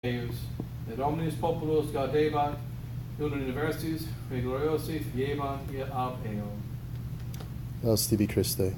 et omnis populos gaudebat, in universis re gloriosis ievan ab eo. Hail tibi Christe.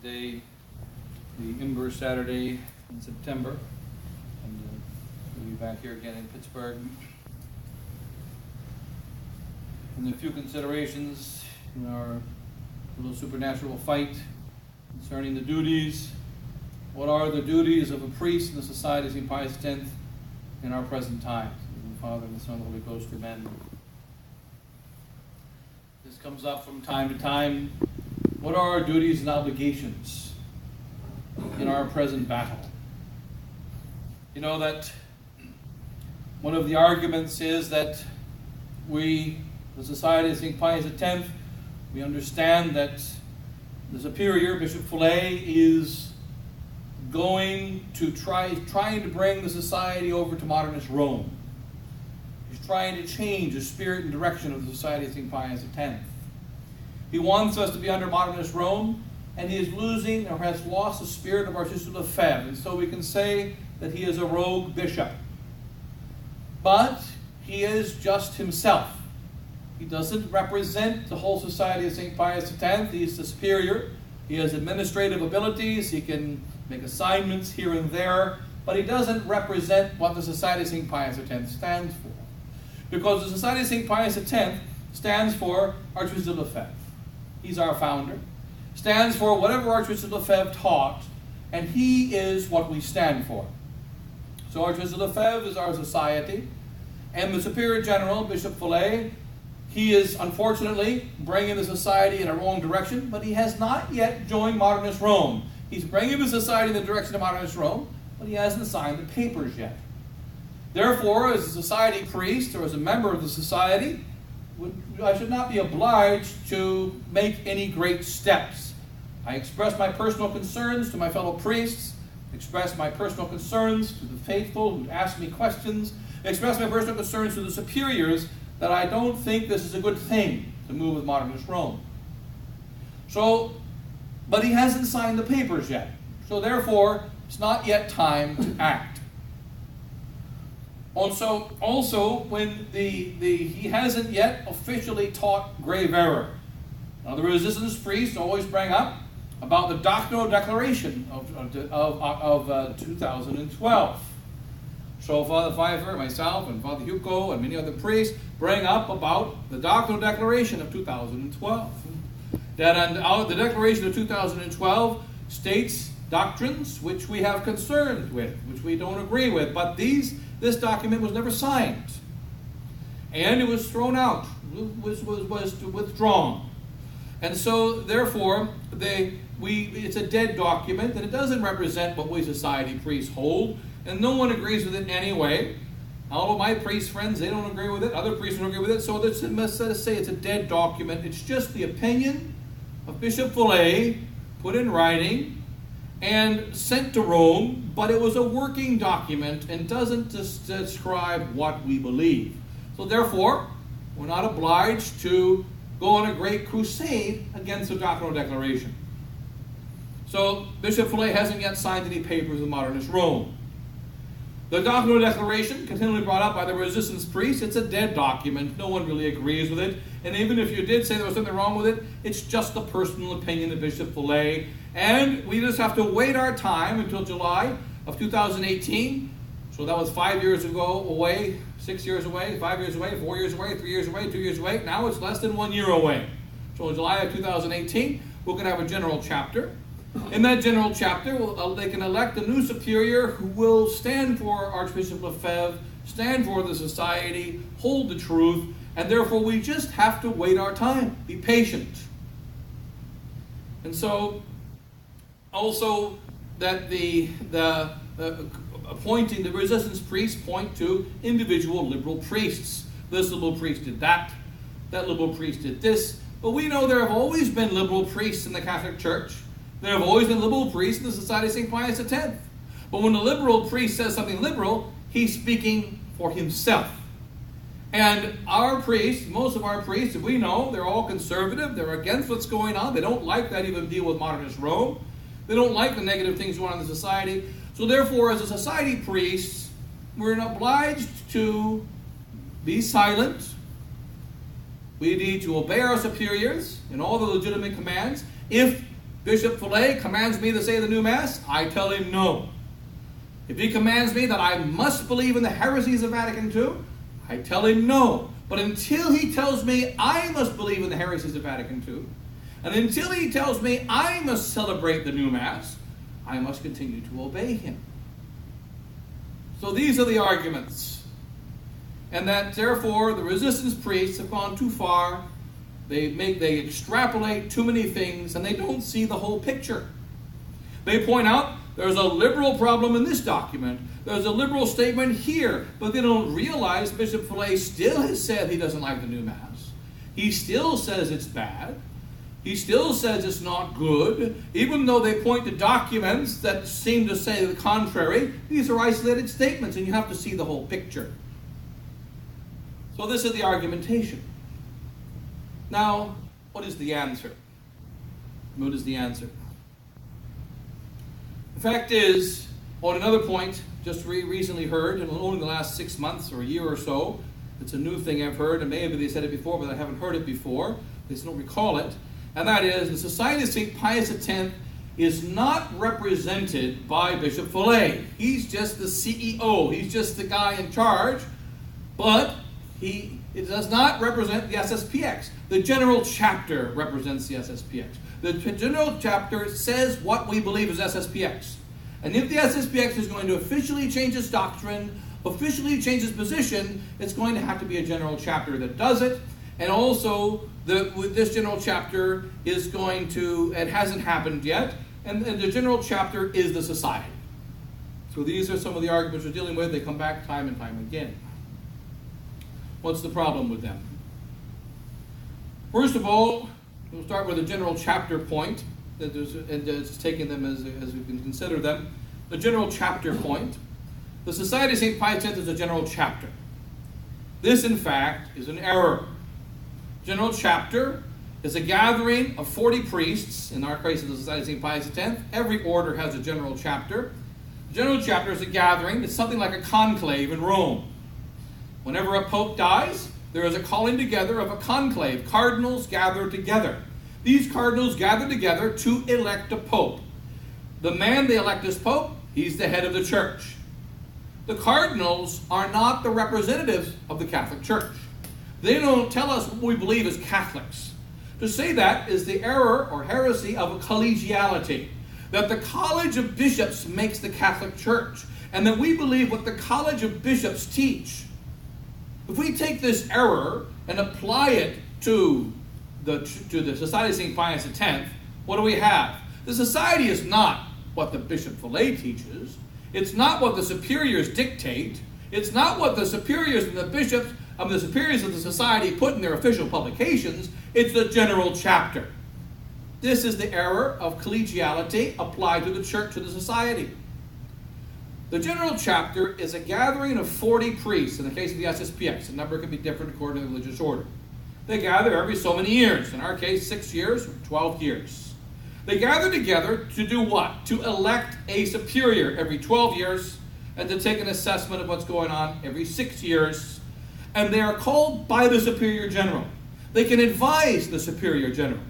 Today, the Ember Saturday in September, and we'll be back here again in Pittsburgh. And a few considerations in our little supernatural fight concerning the duties. What are the duties of a priest in the Society of St. Pius X in our present times? In the Father, and the Son, and the Holy Ghost, amen. This comes up from time to time. What are our duties and obligations in our present battle? You know that one of the arguments is that we, the Society of St. Pius X, we understand that the Superior, Bishop Fillet, is going to trying to bring the Society over to modernist Rome. He's trying to change the spirit and direction of the Society of St. Pius X. He wants us to be under modernist Rome, and he is losing or has lost the spirit of Archbishop Lefebvre. And so we can say that he is a rogue bishop. But he is just himself. He doesn't represent the whole Society of St. Pius X. He's the superior. He has administrative abilities. He can make assignments here and there. But he doesn't represent what the Society of St. Pius X stands for. Because the Society of St. Pius X stands for Archbishop Lefebvre. He's our founder. Stands for whatever Archbishop Lefebvre taught, and he is what we stand for. So Archbishop Lefebvre is our society, and the Superior General, Bishop Fillet, he is unfortunately bringing the society in a wrong direction, but he has not yet joined modernist Rome. He's bringing the society in the direction of modernist Rome, but he hasn't signed the papers yet. Therefore, as a society priest or as a member of the society, I should not be obliged to make any great steps. I express my personal concerns to my fellow priests, express my personal concerns to the faithful who ask me questions, express my personal concerns to the superiors that I don't think this is a good thing to move with modernist Rome. So, but he hasn't signed the papers yet. So therefore, it's not yet time to act. Also, when he hasn't yet officially taught grave error. Now, the resistance priests always bring up about the doctrinal declaration of 2012. So Father Pfeiffer, myself, and Father Hugo, and many other priests bring up about the doctrinal declaration of 2012. That the declaration of 2012 states doctrines which we have concerns with, which we don't agree with, but this document was never signed, and it was thrown out, was withdrawn, and so therefore it's a dead document, and it doesn't represent what we society priests hold, and no one agrees with it anyway. All of my priest friends, they don't agree with it. Other priests don't agree with it. So let's say it's a dead document. It's just the opinion of Bishop Fillet put in writing and sent to Rome, but it was a working document and doesn't describe what we believe. So therefore, we're not obliged to go on a great crusade against the doctrinal declaration. So Bishop Fillet hasn't yet signed any papers with modernist Rome. The doctrinal declaration, continually brought up by the resistance priests, it's a dead document. No one really agrees with it. And even if you did say there was something wrong with it, it's just the personal opinion of Bishop Fillet. And we just have to wait our time until July of 2018. So that was 5 years ago away, 6 years away, 5 years away, 4 years away, 3 years away, 2 years away. Now it's less than 1 year away. So in July of 2018, we're going to have a general chapter. In that general chapter, they can elect a new superior who will stand for Archbishop Lefebvre, stand for the society, hold the truth, and therefore we just have to wait our time, be patient. And so, also that the appointing the resistance priests point to individual liberal priests This liberal priest did that. That liberal priest did this. But we know there have always been liberal priests in the Catholic Church. There have always been liberal priests in the Society of St. Pius X. But when a liberal priest says something liberal, he's speaking for himself. And our priests, most of our priests, we know, they're all conservative. They're against what's going on. They don't like that even deal with modernist Rome. They don't like the negative things going on in the society. So therefore, as a society priest, we're obliged to be silent. We need to obey our superiors in all the legitimate commands. If Bishop Fillet commands me to say the new Mass, I tell him no. If he commands me that I must believe in the heresies of Vatican II, I tell him no. But until he tells me I must believe in the heresies of Vatican II, and until he tells me I must celebrate the new Mass, I must continue to obey him. So these are the arguments. And that therefore the resistance priests have gone too far. They extrapolate too many things, and they don't see the whole picture. They point out there's a liberal problem in this document. There's a liberal statement here, but they don't realize Bishop Fillet still has said he doesn't like the new Mass. He still says it's bad. He still says it's not good, even though they point to documents that seem to say the contrary. These are isolated statements, and you have to see the whole picture. So this is the argumentation. Now, what is the answer? What is the answer? The fact is, on another point, just recently heard, and only the last 6 months or a year or so, it's a new thing I've heard, and maybe they said it before, but I haven't heard it before. They just don't recall it. And that is, the Society of St. Pius X is not represented by Bishop Fillet. He's just the CEO. He's just the guy in charge. But it does not represent the SSPX. The general chapter represents the SSPX. The general chapter says what we believe is SSPX. And if the SSPX is going to officially change its doctrine, officially change its position, it's going to have to be a general chapter that does it. And also, with this general chapter is going to, it hasn't happened yet, and the general chapter is the society. So these are some of the arguments we're dealing with. They come back time and time again. What's the problem with them? First of all, we'll start with a general chapter point, and just taking them as we can consider them. The general chapter point. The Society of St. Pius X is a general chapter. This, in fact, is an error. General chapter is a gathering of 40 priests, in our case of the Society of St. Pius X. Every order has a general chapter. The general chapter is a gathering. It's something like a conclave in Rome. Whenever a pope dies, there is a calling together of a conclave. Cardinals gather together. These cardinals gather together to elect a pope. The man they elect as pope, he's the head of the church. The cardinals are not the representatives of the Catholic Church. They don't tell us what we believe as Catholics. To say that is the error or heresy of a collegiality, that the College of Bishops makes the Catholic Church, and that we believe what the College of Bishops teach. If we take this error and apply it to the Society of St. Pius X, what do we have? The society is not what the Bishop Fillet teaches. It's not what the superiors dictate. It's not what the superiors and the bishops of the superiors of the society put in their official publications. It's the general chapter. This is the error of collegiality applied to the church, to the society. The general chapter is a gathering of 40 priests. In the case of the SSPX, the number can be different according to the religious order. They gather every so many years. In our case, 6 years or 12 years. They gather together to do what? To elect a superior every 12 years and to take an assessment of what's going on every 6 years. And they are called by the superior general. They can advise the superior general.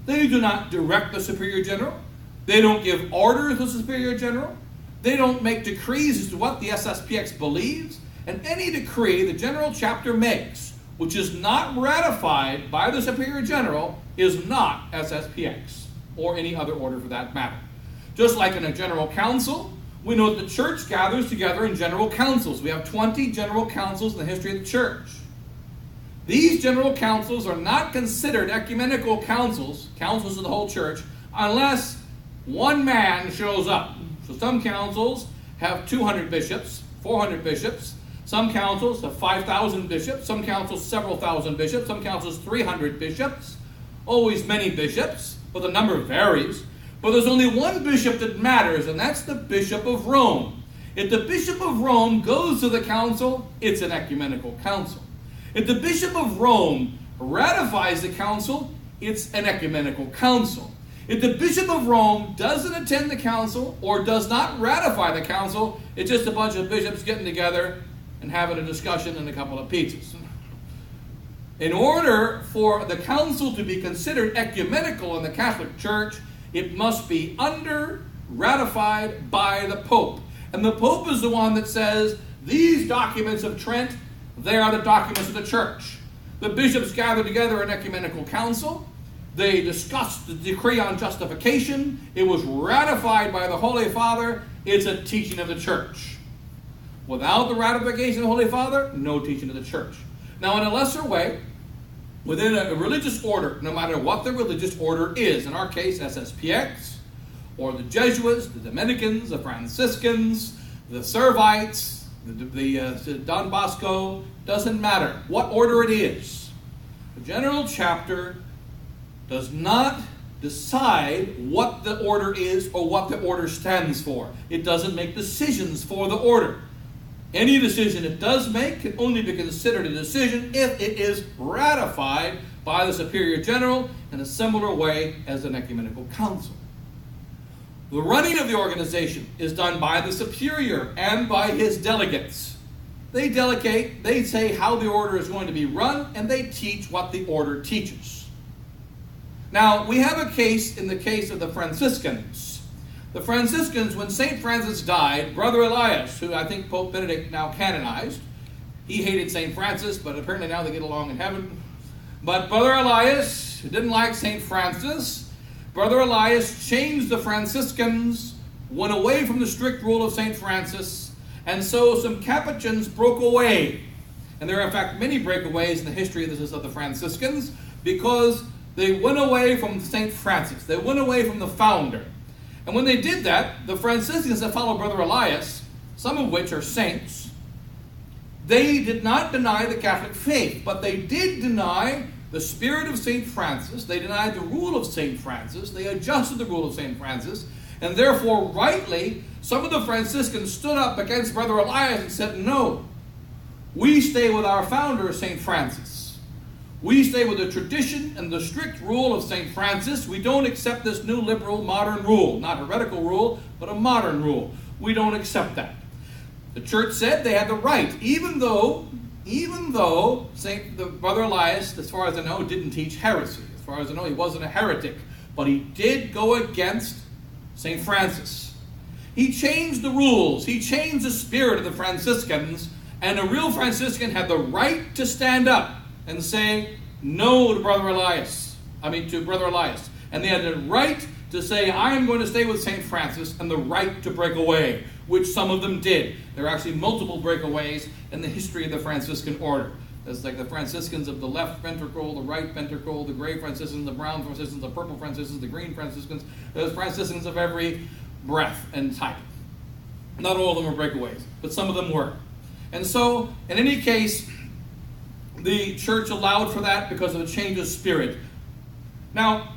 They do not direct the superior general. They don't give orders to the superior general. They don't make decrees as to what the SSPX believes. And any decree the general chapter makes, which is not ratified by the superior general, is not SSPX, or any other order for that matter. Just like in a general council, we know that the church gathers together in general councils. We have 20 general councils in the history of the church. These general councils are not considered ecumenical councils, councils of the whole church, unless one man shows up. So some councils have 200 bishops, 400 bishops. Some councils have 5,000 bishops, some councils several thousand bishops, some councils 300 bishops, always many bishops, but the number varies. But there's only one bishop that matters, and that's the Bishop of Rome. If the Bishop of Rome goes to the council, it's an ecumenical council. If the Bishop of Rome ratifies the council, it's an ecumenical council. If the Bishop of Rome doesn't attend the council or does not ratify the council, it's just a bunch of bishops getting together and having a discussion and a couple of pizzas. In order for the council to be considered ecumenical in the Catholic Church, it must be ratified by the Pope. And the Pope is the one that says, these documents of Trent, they are the documents of the Church. The bishops gather together an ecumenical council. They discussed the decree on justification. It was ratified by the Holy Father. It's a teaching of the Church. Without the ratification of the Holy Father, no teaching of the Church. Now, in a lesser way, within a religious order, no matter what the religious order is, in our case, SSPX, or the Jesuits, the Dominicans, the Franciscans, the Servites, the Don Bosco, doesn't matter what order it is. The general chapter does not decide what the order is or what the order stands for. It doesn't make decisions for the order. Any decision it does make can only be considered a decision if it is ratified by the Superior General in a similar way as an ecumenical council. The running of the organization is done by the Superior and by his delegates. They delegate, they say how the order is going to be run, and they teach what the order teaches. Now, we have a case in the case of the Franciscans. The Franciscans, when St. Francis died, Brother Elias, who I think Pope Benedict now canonized, he hated St. Francis, but apparently now they get along in heaven. But Brother Elias, who didn't like St. Francis, Brother Elias changed the Franciscans, went away from the strict rule of St. Francis, and so some Capuchins broke away. And there are in fact many breakaways in the history of the Franciscans, because they went away from St. Francis. They went away from the founder. And when they did that, the Franciscans that followed Brother Elias, some of which are saints, they did not deny the Catholic faith, but they did deny the spirit of St. Francis. They denied the rule of St. Francis. They adjusted the rule of St. Francis. And therefore, rightly, some of the Franciscans stood up against Brother Elias and said, no, we stay with our founder, St. Francis. We stay with the tradition and the strict rule of St. Francis. We don't accept this new liberal modern rule. Not heretical rule, but a modern rule. We don't accept that. The church said they had the right, even though Brother Elias, as far as I know, didn't teach heresy. As far as I know, he wasn't a heretic. But he did go against St. Francis. He changed the rules. He changed the spirit of the Franciscans. And a real Franciscan had the right to stand up and say no to Brother Elias. And they had the right to say, I am going to stay with St. Francis, and the right to break away, which some of them did. There are actually multiple breakaways in the history of the Franciscan order. There's like the Franciscans of the left ventricle, the right ventricle, the gray Franciscans, the brown Franciscans, the purple Franciscans, the green Franciscans. There's Franciscans of every breadth and type. Not all of them are breakaways, but some of them were. And so, in any case, the church allowed for that because of a change of spirit. Now,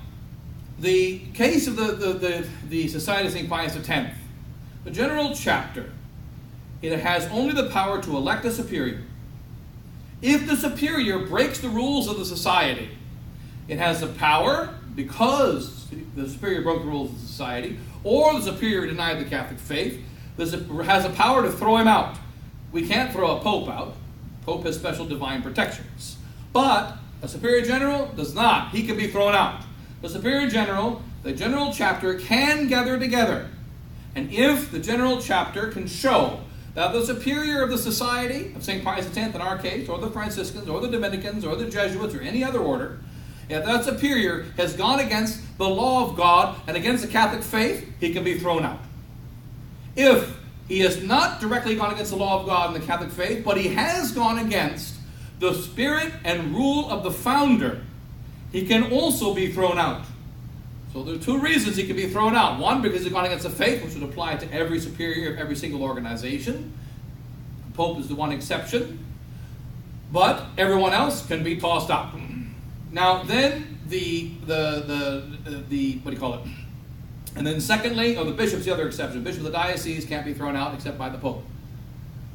the case of the Society of St. Pius X, the general chapter, it has only the power to elect a superior. If the superior breaks the rules of the society, it has the power, because the superior broke the rules of the society, or the superior denied the Catholic faith, has the power to throw him out. We can't throw a pope out. Pope has special divine protections. But a superior general does not. He can be thrown out. The superior general, the general chapter, can gather together. And if the general chapter can show that the superior of the society of St. Pius X in our case, or the Franciscans, or the Dominicans, or the Jesuits, or any other order, if that superior has gone against the law of God and against the Catholic faith, he can be thrown out. If he has not directly gone against the law of God and the Catholic faith, but he has gone against the spirit and rule of the founder, he can also be thrown out. So there are two reasons he can be thrown out. One, because he's gone against the faith, which would apply to every superior of every single organization. Pope is the one exception, but everyone else can be tossed out. Now then the what do you call it? And then secondly, the bishop's the other exception. Bishop of the diocese can't be thrown out except by the Pope.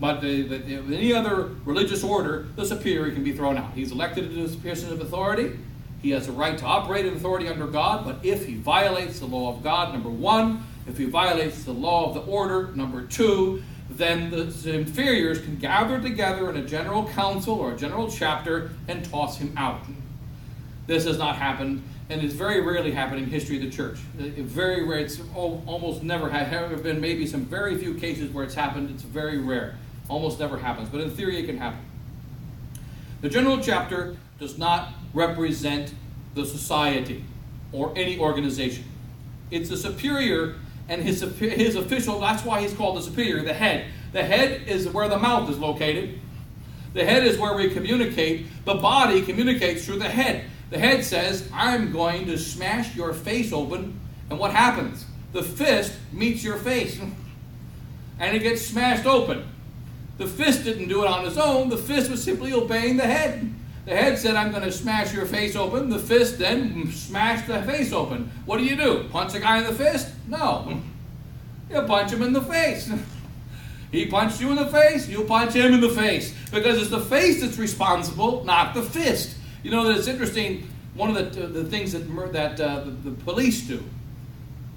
But any other religious order, the superior can be thrown out. He's elected into his position of authority. He has a right to operate in authority under God, but if he violates the law of God, number one, if he violates the law of the order, number two, then the inferiors can gather together in a general council or a general chapter and toss him out. This has not happened, and it's very rarely happened in history of the church. Very rare. It's almost never had. There have been maybe some very few cases where it's happened. It's very rare. Almost never happens, but in theory it can happen. The general chapter does not represent the society or any organization. It's the superior and his official. That's why he's called the superior, the head. The head is where the mouth is located. The head is where we communicate. The body communicates through the head. The head says, I'm going to smash your face open. And what happens? The fist meets your face. And it gets smashed open. The fist didn't do it on its own. The fist was simply obeying the head. The head said, I'm going to smash your face open. The fist then smashed the face open. What do? Punch a guy in the fist? No. You punch him in the face. He punched you in the face, you punch him in the face. Because it's the face that's responsible, not the fist. You know, that it's interesting, one of the things that the police do,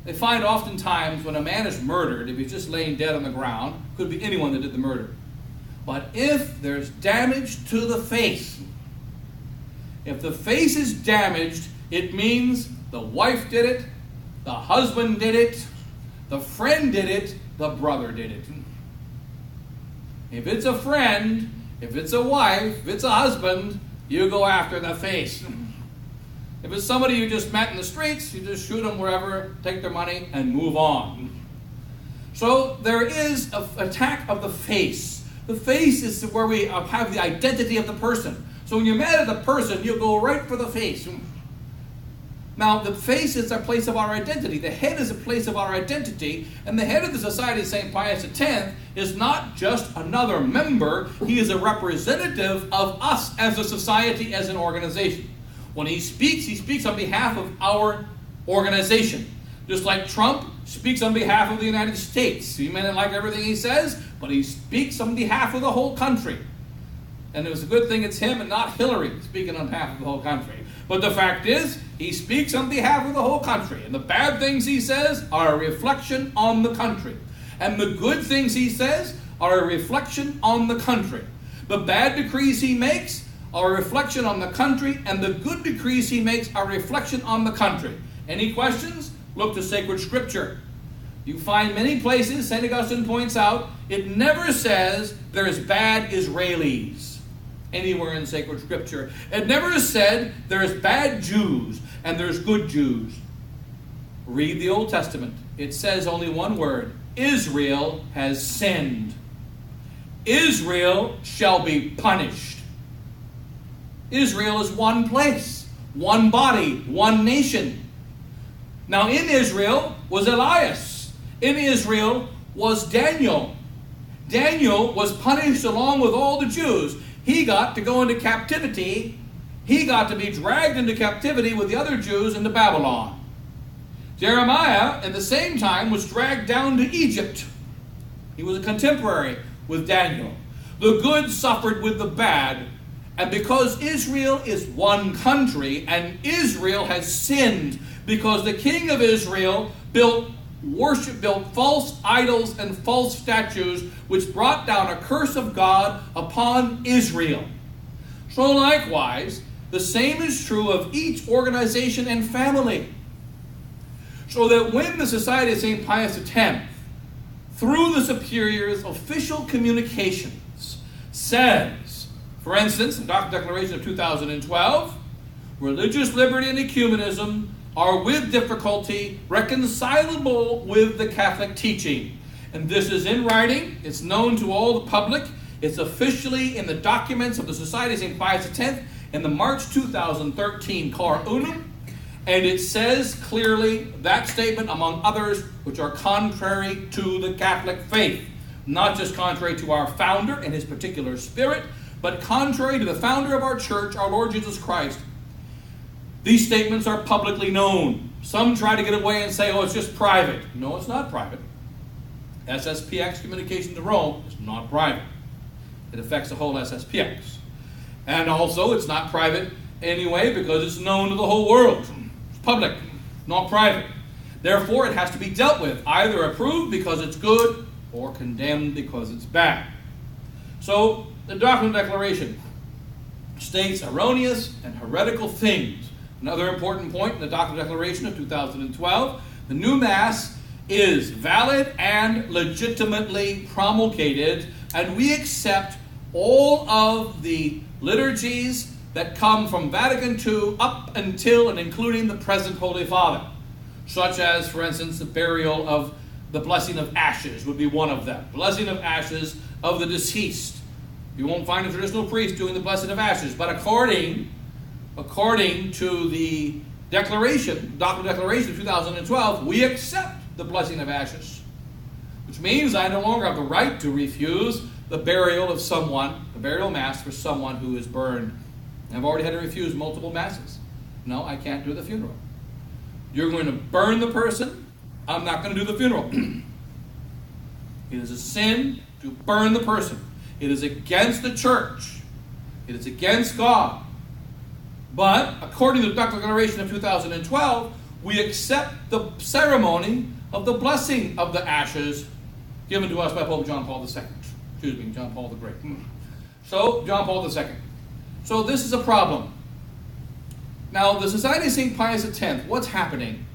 they find oftentimes when a man is murdered, if he's just laying dead on the ground, could be anyone that did the murder. But if there's damage to the face, if the face is damaged, it means the wife did it, the husband did it, the friend did it, the brother did it. If it's a friend, if it's a wife, if it's a husband, you go after the face. If it's somebody you just met in the streets, you just shoot them wherever, take their money, and move on. So there is an attack of the face. The face is where we have the identity of the person. So when you're mad at the person, you go right for the face. Now, the face is a place of our identity. The head is a place of our identity. And the head of the Society of St. Pius X is not just another member. He is a representative of us as a society, as an organization. When he speaks on behalf of our organization. Just like Trump speaks on behalf of the United States. He may not like everything he says, but he speaks on behalf of the whole country. And it was a good thing it's him and not Hillary speaking on behalf of the whole country. But the fact is, he speaks on behalf of the whole country. And the bad things he says are a reflection on the country. And the good things he says are a reflection on the country. The bad decrees he makes are a reflection on the country, and the good decrees he makes are a reflection on the country. Any questions? Look to sacred scripture. You find many places, St. Augustine points out, it never says there's bad Israelis anywhere in sacred scripture. It never said there's bad Jews and there's good Jews. Read the Old Testament. It says only one word. Israel has sinned. Israel shall be punished. Israel is one place, one body, one nation. Now in Israel was Elias. In Israel was Daniel. Daniel was punished along with all the Jews. He got to go into captivity. He got to be dragged into captivity with the other Jews into Babylon. Jeremiah, at the same time, was dragged down to Egypt. He was a contemporary with Daniel. The good suffered with the bad. And because Israel is one country, and Israel has sinned, because the king of Israel built false idols and false statues, which brought down a curse of God upon Israel. So likewise, the same is true of each organization and family. So that when the Society of St. Pius X, through the superior's official communications, says, for instance, the Declaration of 2012, religious liberty and ecumenism are with difficulty reconcilable with the Catholic teaching. And this is in writing, it's known to all the public, it's officially in the documents of the Society of St. Pius X in the March 2013 Cor Unum, and it says clearly that statement, among others, which are contrary to the Catholic faith. not just contrary to our founder and his particular spirit, but contrary to the founder of our church, our Lord Jesus Christ. These statements are publicly known. Some try to get away and say, oh, it's just private. No, it's not private. SSPX communication to Rome is not private. It affects the whole SSPX. And also, it's not private anyway because it's known to the whole world. It's public, not private. Therefore, it has to be dealt with, either approved because it's good or condemned because it's bad. So, the Doctrinal Declaration states erroneous and heretical things. Another important point in the Doctrinal Declaration of 2012, the new Mass is valid and legitimately promulgated, and we accept all of the liturgies that come from Vatican II up until and including the present Holy Father, such as, for instance, the burial of the blessing of ashes would be one of them. Blessing of ashes of the deceased. You won't find a traditional priest doing the blessing of ashes, but according to the declaration, Doctrinal Declaration of 2012, we accept the blessing of ashes, which means I no longer have the right to refuse the burial of someone, the burial mass for someone who is burned. I've already had to refuse multiple masses. No, I can't do the funeral. You're going to burn the person, I'm not going to do the funeral. It is a sin to burn the person. It is against the church. It is against God. But, according to the Doctrinal Declaration of 2012, we accept the ceremony of the blessing of the ashes given to us by Pope John Paul II. Excuse me, John Paul the Great. So, John Paul II. So, this is a problem. Now, the Society of St. Pius X, what's happening?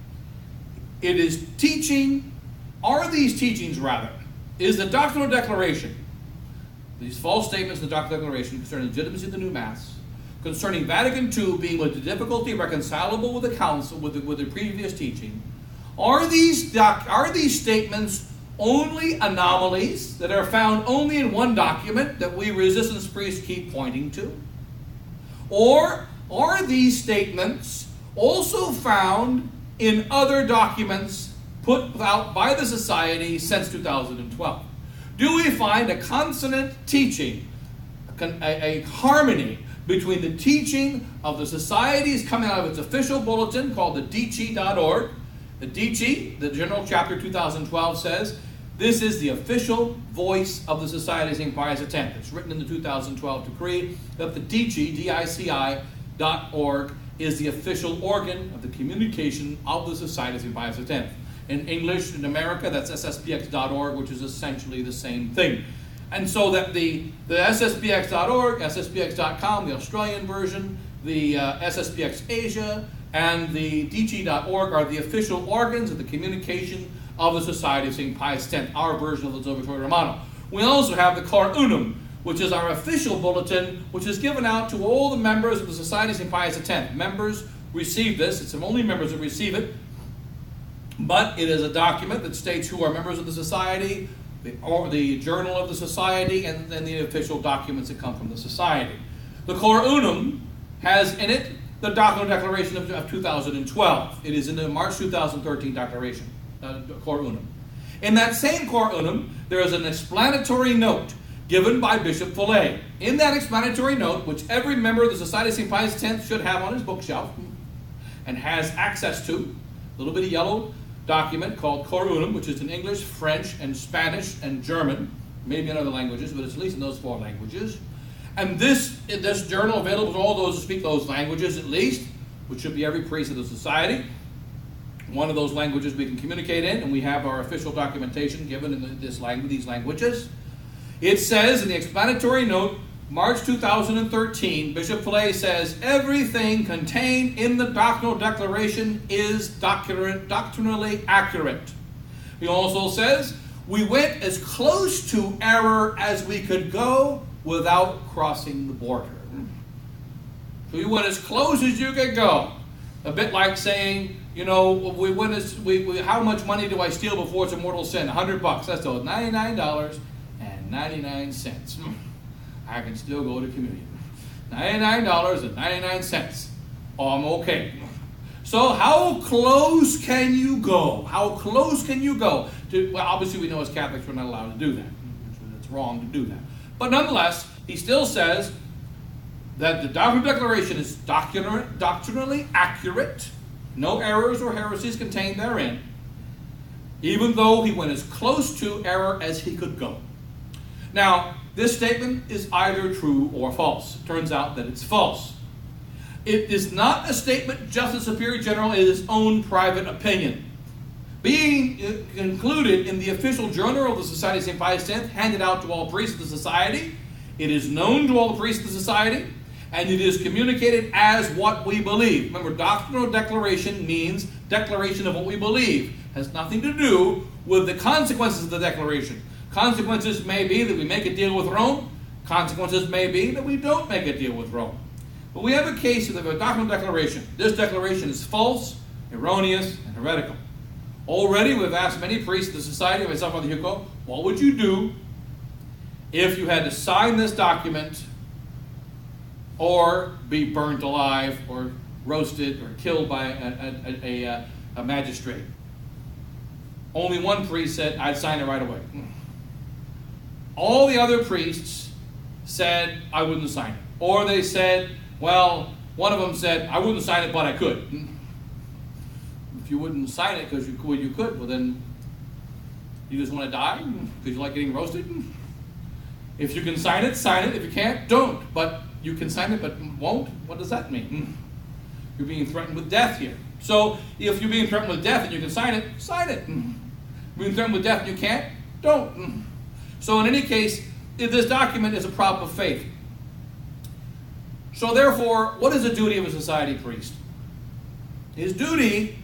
It is teaching, is the Doctrinal Declaration, these false statements in the Doctrinal Declaration concerning the legitimacy of the new Mass, concerning Vatican II being with difficulty reconcilable with the Council, with the previous teaching, are these statements only anomalies that are found only in one document that we resistance priests keep pointing to? Or are these statements also found in other documents put out by the Society since 2012? Do we find a consonant teaching, a harmony between the teaching of the Society's coming out of its official bulletin called the Dici.org? The Dici, the General Chapter 2012 says, this is the official voice of the Society of St. Pius X. It's written in the 2012 decree that the Dici, DICI.org, is the official organ of the communication of the Society of St. Pius X. In English, in America, that's SSPX.org, which is essentially the same thing. And so that the SSPX.org, SSPX.com, the Australian version, the SSPX Asia, and the Dici.org are the official organs of the communication of the Society of St. Pius X, our version of the Observatory Romano. We also have the Cor Unum, which is our official bulletin, which is given out to all the members of the Society of St. Pius X. Members receive this. It's only members that receive it. But it is a document that states who are members of the Society, the journal of the Society, and then the official documents that come from the Society. The Cor Unum has in it the Doctrinal Declaration of 2012. It is in the March 2013 Declaration, Cor Unum. In that same Cor Unum, there is an explanatory note given by Bishop Follet. In that explanatory note, which every member of the Society of St. Pius X should have on his bookshelf and has access to, a little bitty yellow document called Cor Unum, which is in English, French, and Spanish, and German, maybe in other languages, but it's at least in those 4 languages. And this journal available to all those who speak those languages at least, which should be every priest of the Society. One of those languages we can communicate in, and we have our official documentation given in these languages. It says in the explanatory note, March 2013, Bishop Follet says, everything contained in the Doctrinal Declaration is doctrinally accurate. He also says, we went as close to error as we could go without crossing the border. So you went as close as you could go. A bit like saying, you know, we went how much money do I steal before it's a mortal sin? $100. That's all. $99.99. I can still go to communion. $99.99. Oh, I'm okay. So how close can you go? How close can you go? Well, obviously we know as Catholics we're not allowed to do that. It's wrong to do that. But nonetheless, he still says that the doctrinal declaration is doctrinally accurate, no errors or heresies contained therein, even though he went as close to error as he could go. Now, this statement is either true or false. It turns out that it's false. It is not a statement just the Superior General in his own private opinion. Being included in the official journal of the Society of St. Pius X, handed out to all priests of the Society, it is known to all the priests of the Society, and it is communicated as what we believe. Remember, doctrinal declaration means declaration of what we believe. It has nothing to do with the consequences of the declaration. Consequences may be that we make a deal with Rome. Consequences may be that we don't make a deal with Rome. But we have a case of a doctrinal declaration. This declaration is false, erroneous, and heretical. Already we've asked many priests of the Society, myself, Father Hugo, what would you do if you had to sign this document or be burnt alive or roasted or killed by a magistrate? Only one priest said, I'd sign it right away. All the other priests said, I wouldn't sign it. Or they said, well, one of them said, I wouldn't sign it, but I could. If you wouldn't sign it because you could, well then, you just want to die because you like getting roasted? If you can sign it, sign it. If you can't, don't. But you can sign it, but won't? What does that mean? You're being threatened with death here. So, if you're being threatened with death and you can sign it, sign it. Being threatened with death and you can't, don't. So in any case, this document is a prop of faith. So therefore, what is the duty of a society priest? His duty,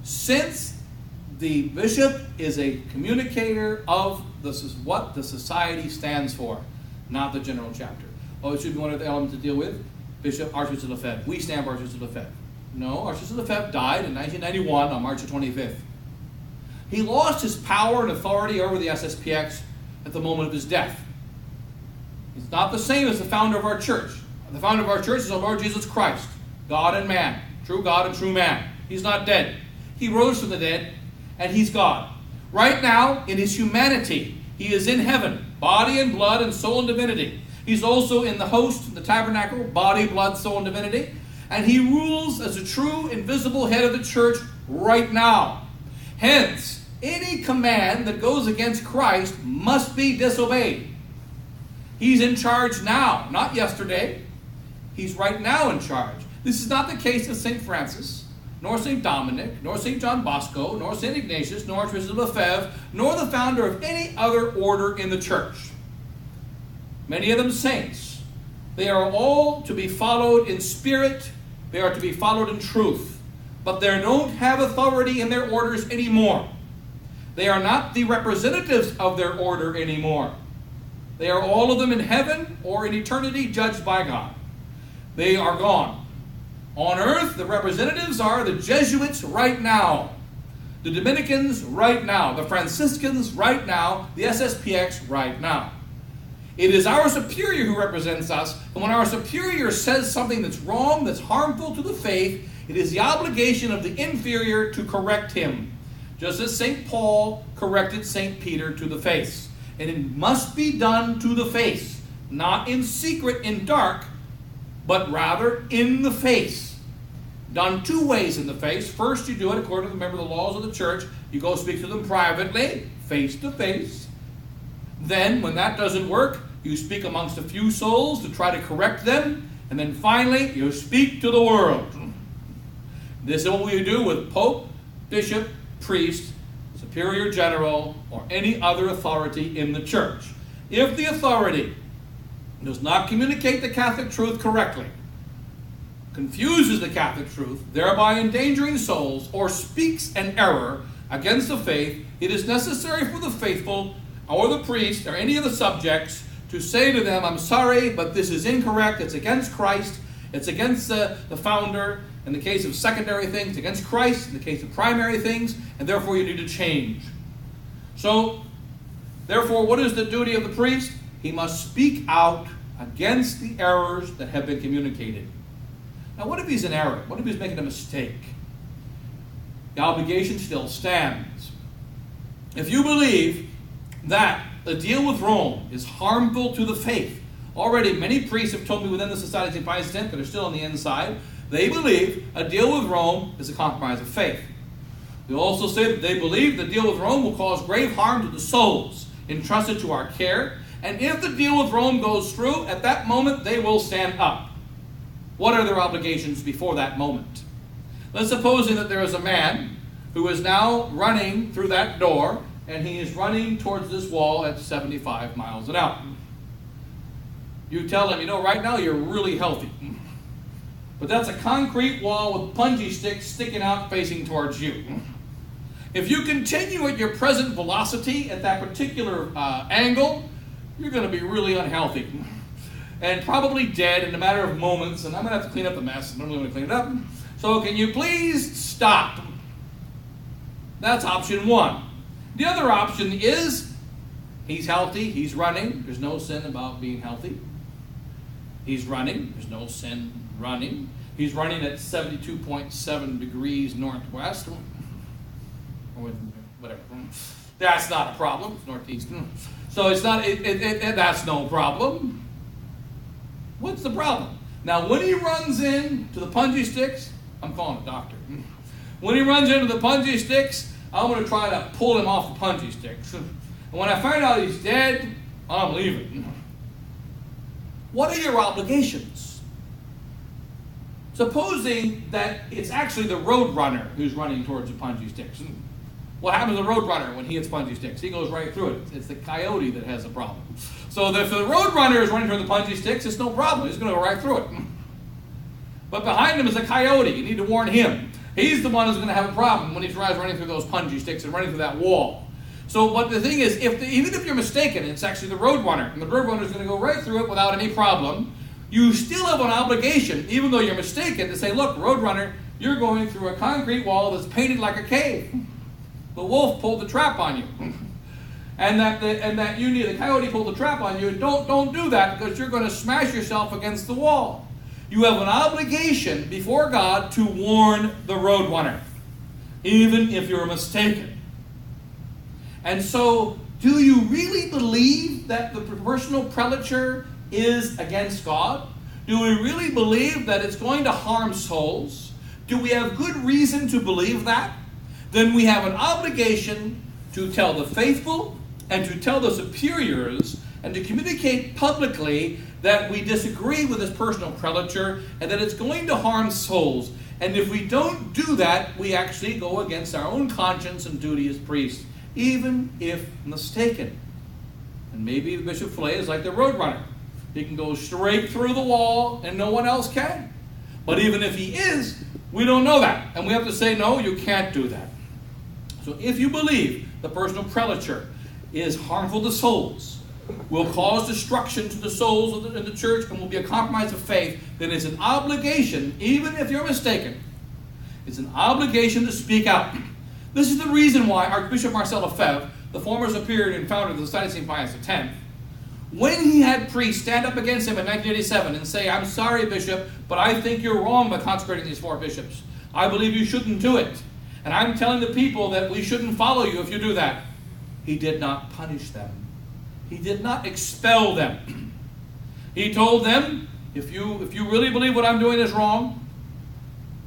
since the bishop is a communicator of what the society stands for, not the general chapter. Oh, it should be one of the elements to deal with. Bishop, Archbishop of Lefebvre. We stand for Archbishop of Lefebvre. No, Archbishop of Lefebvre died in 1991 on March 25th. He lost his power and authority over the SSPX at the moment of his death. He's not the same as the founder of our church. The founder of our church is our Lord Jesus Christ, God and man, true God and true man. He's not dead. He rose from the dead, and he's God. Right now, in his humanity, he is in heaven, body and blood and soul and divinity. He's also in the host, the tabernacle, body, blood, soul, and divinity. And he rules as a true, invisible head of the church right now. Hence, any command that goes against Christ must be disobeyed. He's in charge now, not yesterday. He's right now in charge. This is not the case of St. Francis, nor St. Dominic, nor St. John Bosco, nor St. Ignatius, nor Archbishop of Lefebvre, nor the founder of any other order in the church. Many of them saints. They are all to be followed in spirit. They are to be followed in truth. But they don't have authority in their orders anymore. They are not the representatives of their order anymore. They are all of them in heaven or in eternity judged by God. They are gone. On earth, the representatives are the Jesuits right now, the Dominicans right now, the Franciscans right now, the SSPX right now. It is our superior who represents us, and when our superior says something that's wrong, that's harmful to the faith, it is the obligation of the inferior to correct him, just as St. Paul corrected St. Peter to the face. And it must be done to the face, not in secret, in dark, but rather in the face. Done two ways in the face. First, you do it according to the member of the laws of the church. You go speak to them privately, face to face. Then, when that doesn't work, you speak amongst a few souls to try to correct them. And then finally, you speak to the world. This is what we do with Pope, Bishop, Priest, Superior General, or any other authority in the church. If the authority does not communicate the Catholic truth correctly, confuses the Catholic truth, thereby endangering souls, or speaks an error against the faith, it is necessary for the faithful or the priest or any of the subjects to say to them, I'm sorry, but this is incorrect, it's against Christ, it's against the founder, in the case of secondary things, against Christ, in the case of primary things, and therefore you need to change. So, therefore, what is the duty of the priest? He must speak out against the errors that have been communicated. Now, what if he's in error? What if he's making a mistake? The obligation still stands. If you believe that the deal with Rome is harmful to the faith. Already many priests have told me within the Society of St. Pius X that are still on the inside, they believe a deal with Rome is a compromise of faith. They also say that they believe the deal with Rome will cause grave harm to the souls entrusted to our care, and if the deal with Rome goes through, at that moment they will stand up. What are their obligations before that moment? Let's suppose that there is a man who is now running through that door, and he is running towards this wall at 75 miles an hour. You tell him, right now you're really healthy. But that's a concrete wall with punji sticks sticking out facing towards you. If you continue at your present velocity at that particular angle, you're going to be really unhealthy. And probably dead in a matter of moments, and I'm going to have to clean up the mess. I don't really want to clean it up. So can you please stop? That's option one. The other option is he's healthy, he's running. There's no sin about being healthy. He's running. There's no sin running. He's running at 72.7 degrees northwest. Or whatever. That's not a problem. It's northeast. So it's not. That's no problem. What's the problem? Now, when he runs in to the punji sticks, I'm calling a doctor. When he runs into the punji sticks, I'm going to try to pull him off the punji sticks. And when I find out he's dead, I'm leaving. What are your obligations? Supposing that it's actually the road runner who's running towards the punji sticks. What happens to the road runner when he hits punji sticks? He goes right through it. It's the coyote that has a problem. So if the road runner is running toward the punji sticks, it's no problem. He's going to go right through it. But behind him is a coyote. You need to warn him. He's the one who's going to have a problem when he tries running through those punji sticks and running through that wall. So, but the thing is, even if you're mistaken, it's actually the road runner, and the road runner is going to go right through it without any problem, you still have an obligation, even though you're mistaken, to say, look, road runner, you're going through a concrete wall that's painted like a cave. The wolf pulled the trap on you. And that the coyote pulled the trap on you. Don't do that, because you're going to smash yourself against the wall. You have an obligation before God to warn the road runner, even if you're mistaken. And so, do you really believe that the personal prelature is against God? Do we really believe that it's going to harm souls? Do we have good reason to believe that? Then we have an obligation to tell the faithful and to tell the superiors and to communicate publicly that we disagree with this personal prelature and that it's going to harm souls. And if we don't do that, we actually go against our own conscience and duty as priests, even if mistaken. And maybe Bishop Flay is like the road runner. He can go straight through the wall and no one else can. But even if he is, we don't know that. And we have to say, no, you can't do that. So if you believe the personal prelature is harmful to souls, will cause destruction to the souls in the church, and will be a compromise of faith, then it's an obligation, even if you're mistaken, it's an obligation to speak out. This is the reason why Archbishop Marcel Lefebvre, the former superior and founder of the Society of St. Pius X, when he had priests stand up against him in 1987 and say, I'm sorry, Bishop, but I think you're wrong by consecrating these 4 bishops. I believe you shouldn't do it. And I'm telling the people that we shouldn't follow you if you do that. He did not punish them. He did not expel them. He told them, if you really believe what I'm doing is wrong,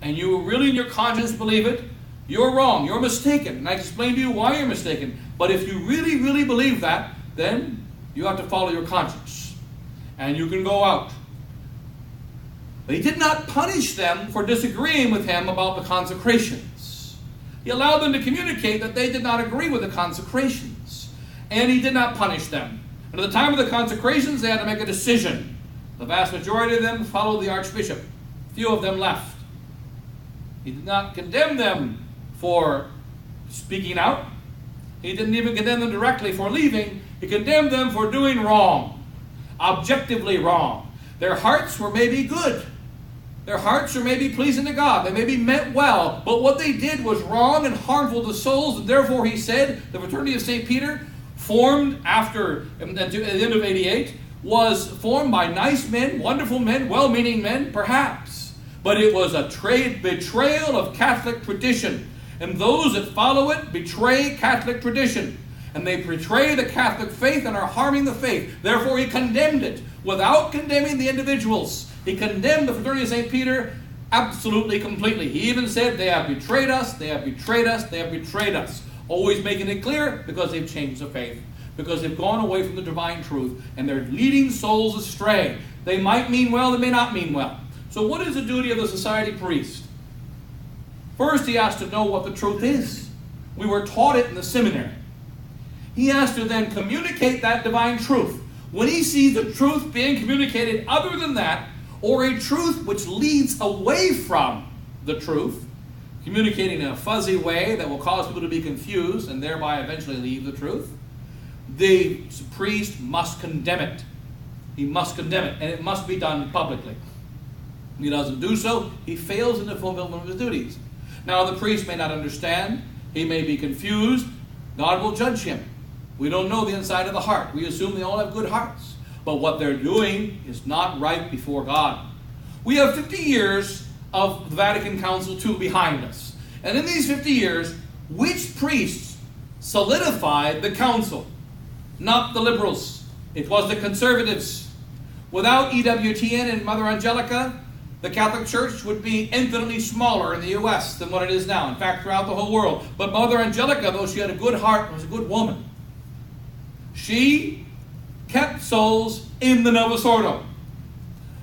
and you really in your conscience believe it, you're wrong, you're mistaken. And I explained to you why you're mistaken. But if you really, really believe that, then you have to follow your conscience. And you can go out. But he did not punish them for disagreeing with him about the consecrations. He allowed them to communicate that they did not agree with the consecrations. And he did not punish them. And at the time of the consecrations, they had to make a decision. The vast majority of them followed the archbishop. Few of them left. He did not condemn them for speaking out. He didn't even condemn them directly for leaving. He condemned them for doing wrong, objectively wrong. Their hearts were maybe good. Their hearts were maybe pleasing to God. They maybe meant well. But what they did was wrong and harmful to souls. And therefore, he said, the Fraternity of St. Peter, formed after, at the end of 88, was formed by nice men, wonderful men, well-meaning men, perhaps. But it was a betrayal of Catholic tradition. And those that follow it betray Catholic tradition. And they betray the Catholic faith and are harming the faith. Therefore, he condemned it without condemning the individuals. He condemned the Fraternity of St. Peter absolutely, completely. He even said, they have betrayed us, they have betrayed us, they have betrayed us. Always making it clear, because they've changed the faith. Because they've gone away from the divine truth, and they're leading souls astray. They might mean well, they may not mean well. So what is the duty of the society priest? First, he has to know what the truth is. We were taught it in the seminary. He has to then communicate that divine truth. When he sees the truth being communicated other than that, or a truth which leads away from the truth, communicating in a fuzzy way that will cause people to be confused and thereby eventually leave the truth, the priest must condemn it. He must condemn it, and it must be done publicly. If he doesn't do so, he fails in the fulfillment of his duties. Now, the priest may not understand. He may be confused. God will judge him. We don't know the inside of the heart. We assume they all have good hearts. But what they're doing is not right before God. We have 50 years of the Vatican Council II behind us. And in these 50 years, which priests solidified the council? Not the liberals. It was the conservatives. Without EWTN and Mother Angelica, the Catholic Church would be infinitely smaller in the U.S. than what it is now. In fact, throughout the whole world. But Mother Angelica, though she had a good heart, was a good woman. She kept souls in the Novus Ordo.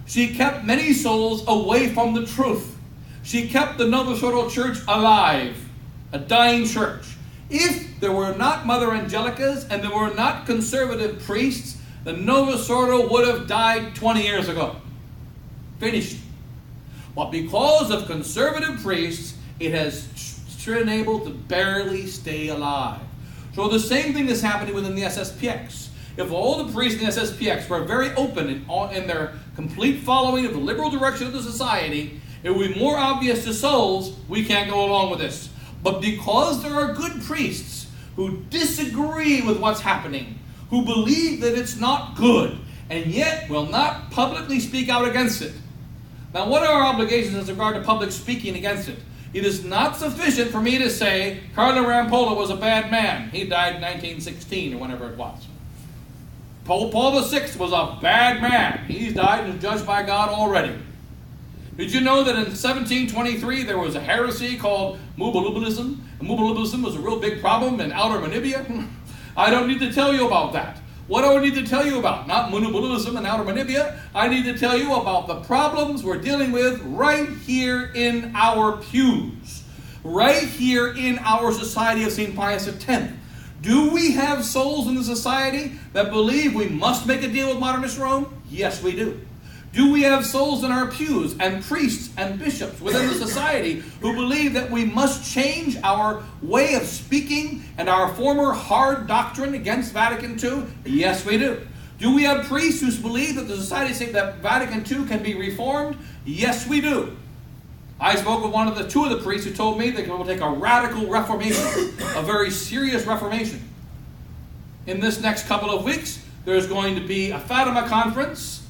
She kept many souls away from the truth. She kept the Novus Ordo Church alive, a dying church. If there were not Mother Angelicas and there were not conservative priests, the Novus Ordo would have died 20 years ago. Finished. But because of conservative priests, it has been able to barely stay alive. So the same thing is happening within the SSPX. If all the priests in the SSPX were very open in their complete following of the liberal direction of the society, it would be more obvious to souls, we can't go along with this. But because there are good priests who disagree with what's happening, who believe that it's not good, and yet will not publicly speak out against it. Now, what are our obligations as regard to public speaking against it? It is not sufficient for me to say Cardinal Rampolla was a bad man. He died in 1916 or whenever it was. Pope Paul VI was a bad man. He's died and is judged by God already. Did you know that in 1723 there was a heresy called Mubalubalism? And Mubalubalism was a real big problem in Outer Namibia? I don't need to tell you about that. What do I need to tell you about? Not Mubalubalism in Outer Namibia. I need to tell you about the problems we're dealing with right here in our pews. Right here in our Society of St. Pius X. Do we have souls in the society that believe we must make a deal with modernist Rome? Yes, we do. Do we have souls in our pews and priests and bishops within the society who believe that we must change our way of speaking and our former hard doctrine against Vatican II? Yes, we do. Do we have priests who believe that the society that Vatican II can be reformed? Yes, we do. I spoke with two of the priests who told me they will take a radical reformation, a very serious reformation. In this next couple of weeks, there's going to be a Fatima conference.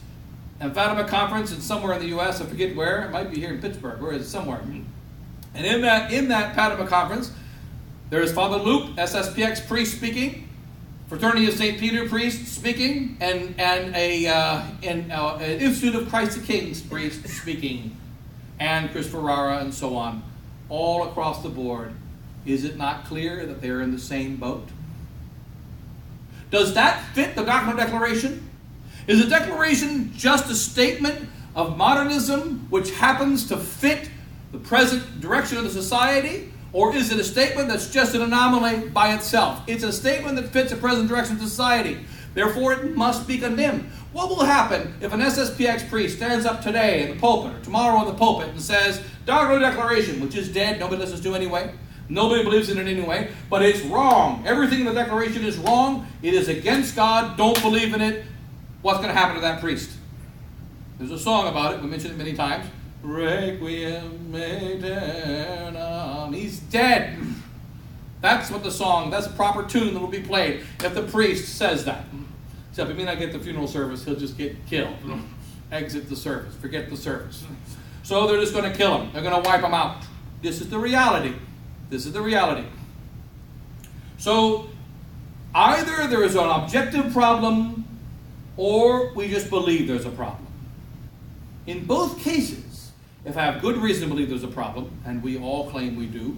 And Fatima conference is somewhere in the U.S., I forget where. It might be here in Pittsburgh, or is it somewhere? And in that Fatima conference, there is Father Luke, SSPX priest speaking, Fraternity of St. Peter priest speaking, and an Institute of Christ the King priest speaking, and Chris Ferrara, and so on, all across the board. Is it not clear that they're in the same boat? Does that fit the doctrinal declaration? Is the declaration just a statement of modernism which happens to fit the present direction of the society? Or is it a statement that's just an anomaly by itself? It's a statement that fits the present direction of society. Therefore, it must be condemned. What will happen if an SSPX priest stands up today in the pulpit or tomorrow in the pulpit and says, doctrinal declaration, which is dead, nobody listens to anyway, nobody believes in it anyway, but it's wrong. Everything in the declaration is wrong. It is against God. Don't believe in it. What's going to happen to that priest? There's a song about it. We mentioned it many times. Requiem aeternam. He's dead. That's what that's the proper tune that will be played if the priest says that. Except he may not get the funeral service. He'll just get killed. Exit the service. Forget the service. So they're just going to kill him. They're going to wipe him out. This is the reality. This is the reality. So Either there is an objective problem, or we just believe there's a problem. In both cases, if I have good reason to believe there's a problem, and we all claim we do,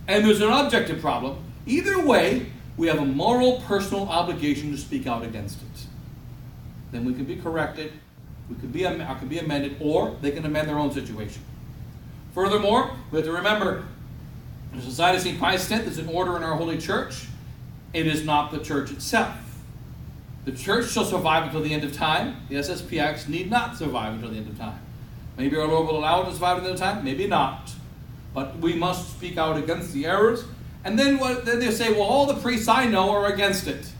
and there's an objective problem, either way, we have a moral, personal obligation to speak out against it. Then we can be corrected, we can be amended, or they can amend their own situation. Furthermore, we have to remember, the Society of St. Pius X is an order in our Holy Church. It is not the Church itself. The Church shall survive until the end of time. The SSPX need not survive until the end of time. Maybe our Lord will allow it to survive until the end of time, maybe not. But we must speak out against the errors. And then they say, well, all the priests I know are against it.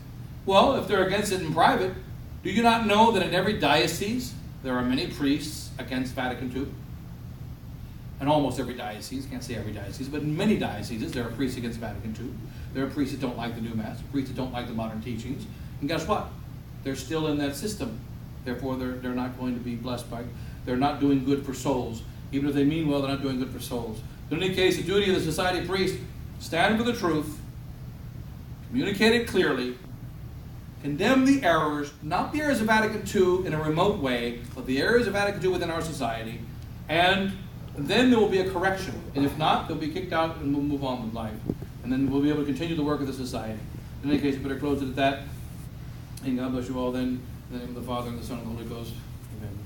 Well, if they're against it in private, do you not know that in every diocese there are many priests against Vatican II? In almost every diocese, can't say every diocese, but in many dioceses there are priests against Vatican II. There are priests that don't like the new Mass, priests that don't like the modern teachings. And guess what? They're still in that system. Therefore, they're not going to be blessed by, they're not doing good for souls. Even if they mean well, they're not doing good for souls. In any case, the duty of the society of priests, stand for the truth, communicate it clearly, condemn the errors, not the errors of Vatican II in a remote way, but the errors of Vatican II within our society, and then there will be a correction. And if not, they'll be kicked out and we'll move on with life. And then we'll be able to continue the work of the society. In any case, we better close it at that. And God bless you all then. In the name of the Father, and the Son, and the Holy Ghost. Amen.